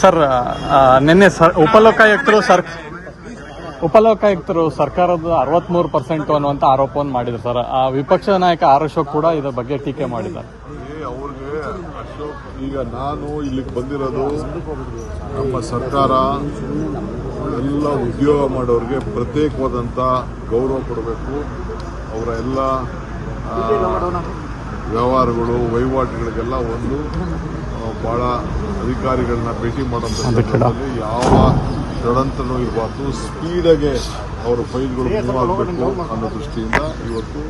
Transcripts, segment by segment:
Sir ನಿನ್ನೆ ಉಪಲೋಕಾಯುಕ್ತರು ಸರ್ಕಾರದ 63% ಅನ್ನುವಂಥ ಆರೋಪವನ್ನು ಮಾಡಿದ್ರು ಸರ್. ವಿಪಕ್ಷ ನಾಯಕ ಆರ್ ಅಶೋಕ್ ಕೂಡ ಇದರ ಬಗ್ಗೆ ಟೀಕೆ ಮಾಡಿದ್ದಾರೆ. ಅವ್ರಿಗೆ ಅಶೋಕ್, ಈಗ ನಾನು ಇಲ್ಲಿಗೆ ಬಂದಿರೋದು ನಮ್ಮ ಸರ್ಕಾರ ಎಲ್ಲ ಉದ್ಯೋಗ ಮಾಡೋರಿಗೆ ಪ್ರತ್ಯೇಕವಾದಂಥ ಗೌರವ ಕೊಡಬೇಕು. ಅವರ ಎಲ್ಲ ವ್ಯವಹಾರಗಳು ವಹಿವಾಟುಗಳಿಗೆಲ್ಲ ಒಂದು ಭಾಳ ಅಧಿಕಾರಿಗಳನ್ನ ಭೇಟಿ ಮಾಡೋಂಥ ಸಂದರ್ಭದಲ್ಲಿ ಯಾವ ಷಡ್ಯಂತ್ರನೂ ಇರಬಾರ್ದು, ಸ್ಪೀಡಾಗೆ ಅವರ ಫೈಲ್ಗಳು ಮೂವ್ ಆಗಬೇಕು ಅನ್ನೋ ದೃಷ್ಟಿಯಿಂದ ಇವತ್ತು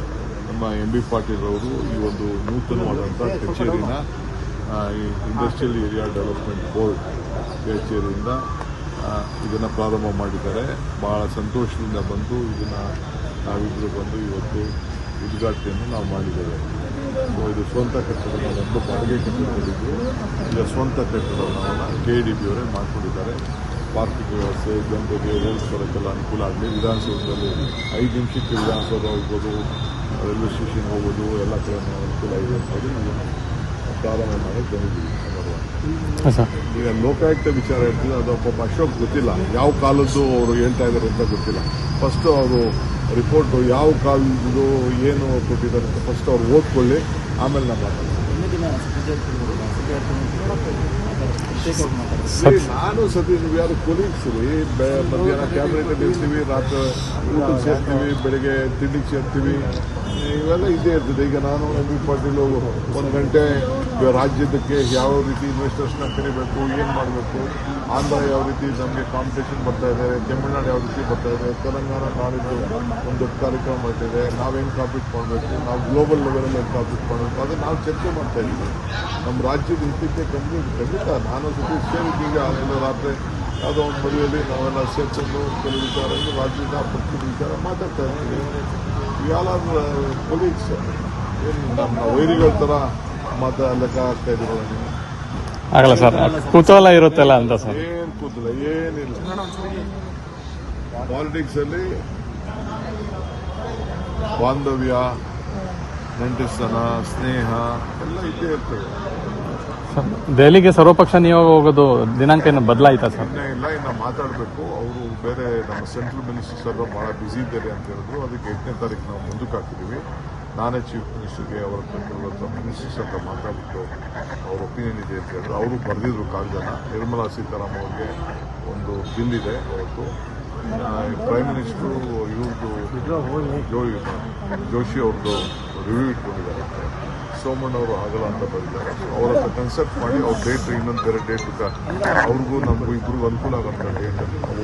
ನಮ್ಮ ಎಂ ಬಿ ಪಾಟೀಲ್ ಅವರು ಈ ಒಂದು ನೂತನವಾದಂಥ ಕಚೇರಿನ ಇಂಡಸ್ಟ್ರಿಯಲ್ ಏರಿಯಾ ಡೆವಲಪ್ಮೆಂಟ್ ಬೋರ್ಡ್ ಕಚೇರಿಯಿಂದ ಇದನ್ನು ಪ್ರಾರಂಭ ಮಾಡಿದ್ದಾರೆ. ಬಹಳ ಸಂತೋಷದಿಂದ ಬಂದು ಇದನ್ನು ನಾವಿಬ್ಬರು ಬಂದು ಇವತ್ತು ಉದ್ಘಾಟನೆಯನ್ನು ನಾವು ಮಾಡಿದ್ದೇವೆ. ಇದು ಸ್ವಂತ ಕಟ್ಟಡ, ಒಂದು ಬಾಡಿಗೆ ಕಟ್ಟಡಗಳಿದ್ದು ಈಗ ಸ್ವಂತ ಕಟ್ಟಡವನ್ನು KDB ಅವರೇ ಮಾಡಿಕೊಂಡಿದ್ದಾರೆ. ಪಾರ್ಕಿಂಗ್ ವ್ಯವಸ್ಥೆ, ಜನರಿಗೆ ರೂಲ್ಸ್ ಬರೋಕ್ಕೆಲ್ಲ ಅನುಕೂಲ ಆಗಲಿ. ವಿಧಾನಸೌಧದಲ್ಲಿ 5 ನಿಮಿಷಕ್ಕೆ ವಿಧಾನಸೌಧ ಹೋಗ್ಬೋದು, ರೈಲ್ವೆ ಸ್ಟೇಷನ್ ಹೋಗ್ಬೋದು, ಎಲ್ಲ ಕಡೆ ಅನುಕೂಲ ಇದೆ ಅಂತ ಹೇಳಿ ಪ್ರಾರಂಭ ಮಾಡಿ ಬಂದಿದ್ದೀವಿ. ಈಗ ಲೋಕಾಯುಕ್ತ ವಿಚಾರ ಹೇಳ್ತಿದ್ರು, ಅದು ಪಾಪ ಅಶೋಕ್ ಗೊತ್ತಿಲ್ಲ ಯಾವ ಕಾಲದ್ದು ಅವರು ಹೇಳ್ತಾ ಇದ್ದಾರೆ ಅಂತ ಗೊತ್ತಿಲ್ಲ. ಫಸ್ಟ್ ಅವರು ರಿಪೋರ್ಟು ಯಾವ ಕಾಲದ್ದು ಏನು ಕೊಟ್ಟಿದ್ದಾರೆ ಅಂತ ಫಸ್ಟ್ ಅವ್ರು ಓದ್ಕೊಳ್ಳಿ, ಆಮೇಲೆ ನಾವು ನಾನು ಸತೀಶ್ ಯಾರು ಕೊಲೀಗ್ಸ್ ರೀ. ಮಧ್ಯಾಹ್ನ ಕ್ಯಾಬಿನೆಟ್ ಇರ್ತೀವಿ, ರಾತ್ರಿ ಊಟಕ್ಕೆ ಸೇರ್ತೀವಿ, ಬೆಳಿಗ್ಗೆ ತಿಂಡಿಗೆ ಸೇರ್ತೀವಿ, ಇವೆಲ್ಲ ಇದೇ ಇರ್ತದೆ. ಈಗ ನಾನು ಎಂ ಬಿ ಪಾಟೀಲ್ 1 ಗಂಟೆ ರಾಜ್ಯದಕ್ಕೆ ಯಾವ ರೀತಿ ಇನ್ವೆಸ್ಟರ್ಸ್ನ ಕರಿಬೇಕು, ಏನು ಮಾಡಬೇಕು, ಆಂಧ್ರ ಯಾವ ರೀತಿ ನಮಗೆ ಕಾಂಪಿಟೇಷನ್ ಬರ್ತಾ ಇದೆ, ತಮಿಳುನಾಡು ಯಾವ ರೀತಿ ಬರ್ತಾ ಇದೆ, ತೆಲಂಗಾಣ ನಾಡಿದ್ದು ಒಂದು ದೊಡ್ಡ ಕಾರ್ಯಕ್ರಮ ಮಾಡ್ತಿದೆ, ನಾವು ಹೆಂಗೆ ಕಾಂಪೀಟ್ ಮಾಡಬೇಕು, ನಾವು ಗ್ಲೋಬಲ್ ಲೆವೆಲಲ್ಲಿ ಹೆಂಗೆ ಕಾಂಪೀಟ್ ಮಾಡಬೇಕು, ಅದನ್ನು ನಾವು ಚರ್ಚೆ ಮಾಡ್ತಾ ಇದ್ದೀವಿ. ನಮ್ಮ ರಾಜ್ಯದ ಹಿತಕ್ಕೆ ಖಂಡಿತ ನಾನು ಸತೀಶ್ ಸೇರಿದ್ದೀಗ ಎಲ್ಲ ರಾತ್ರಿ ಯಾವುದೋ ಒಂದು ಮದುವೆಯಲ್ಲಿ ನಾವೆಲ್ಲ ಸೇರ್ಕೊಂಡು ಕೆಲವು ವಿಚಾರಗಳು ರಾಜ್ಯದ ಪಕ್ಷದ ವಿಚಾರ ಮಾತಾಡ್ತಾ ಇರ್ತೀವಿ. ಇವೆಲ್ಲ ಕೊಲೀಗ್ಸ್, ಏನು ನಮ್ಮ ವೈರಿಗಳ ಥರ ಲೆಕ್ಕ ಆಗ್ತಾ ಇದ್ದೀರಲ್ಲ ನೀವು? ಆಗಲ್ಲ ಸರ್, ಕುತೂಹಲ ಇರುತ್ತಲ್ಲ ಅಂತ ಸರ್. ಏನು ಕೂದಲ ಏನಿಲ್ಲ. ಪಾಲಿಟಿಕ್ಸಲ್ಲಿ ಬಾಂಧವ್ಯ, ನೆಂಟಸ್ತನ, ಸ್ನೇಹ ಎಲ್ಲ ಇದ್ದೇ ಇರ್ತದೆ. ದೆಹಲಿಗೆ ಸರ್ವಪಕ್ಷ ನಿಯೋಗ ಹೋಗೋದು ದಿನಾಂಕ ಏನು ಬದಲಾಯ್ತಾ ಸರ್? ಇಲ್ಲ, ಇನ್ನು ಮಾತಾಡಬೇಕು. ಅವರು ಬೇರೆ ನಮ್ಮ ಸೆಂಟ್ರಲ್ ಮಿನಿಸ್ಟರ್ಸ್ ಎಲ್ಲ ಭಾಳ ಬ್ಯುಸಿ ಇದ್ದಾರೆ ಅಂತ ಹೇಳಿದ್ರು. ಅದಕ್ಕೆ 8ನೇ ತಾರೀಕು ನಾವು ಮುಂದಕ್ಕೆ ಹಾಕಿದ್ದೀವಿ. ನಾನೇ ಚೀಫ್ ಮಿನಿಸ್ಟರ್ಗೆ ಅವರ ಕೆಲವು ಮಿನಿಸ್ಟರ್ಸ್ ಹತ್ರ ಮಾತಾಡ್ಬಿಟ್ಟು ಅವ್ರ ಒಪಿನಿಯನ್ ಇದೆ ಅಂತ ಹೇಳಿದ್ರು. ಅವರು ಬರೆದಿದ್ರು ಕಾಗದನ. ನಿರ್ಮಲಾ ಸೀತಾರಾಮನ್ ಅವ್ರಿಗೆ ಒಂದು ಬಿಲ್ ಇದೆ ಅವತ್ತು. ಪ್ರೈಮ್ ಮಿನಿಸ್ಟ್ರು ಇವ್ರದ್ದು ಜೋಶಿ ಅವ್ರದ್ದು ರಿವ್ಯೂ ಇಟ್ಕೊಂಡಿದ್ದಾರೆ. ಸೋಮಣ್ಣ ಅವರು ಆಗಲ್ಲ ಅಂತ ಬರೀತಾರೆ. ಅವ್ರ ಹತ್ರ ಕನ್ಸಲ್ಟ್ ಮಾಡಿ ಅವ್ರ ಡೇಟ್ ಇನ್ನೊಂದು ಬೇರೆ ಡೇಟ್ ಅವ್ರಿಗೂ ನಮಗೂ ಇಬ್ಬರಿಗೂ ಅನುಕೂಲ ಆಗೋಂಥ ಡೇಟಲ್ಲಿ ನಾವು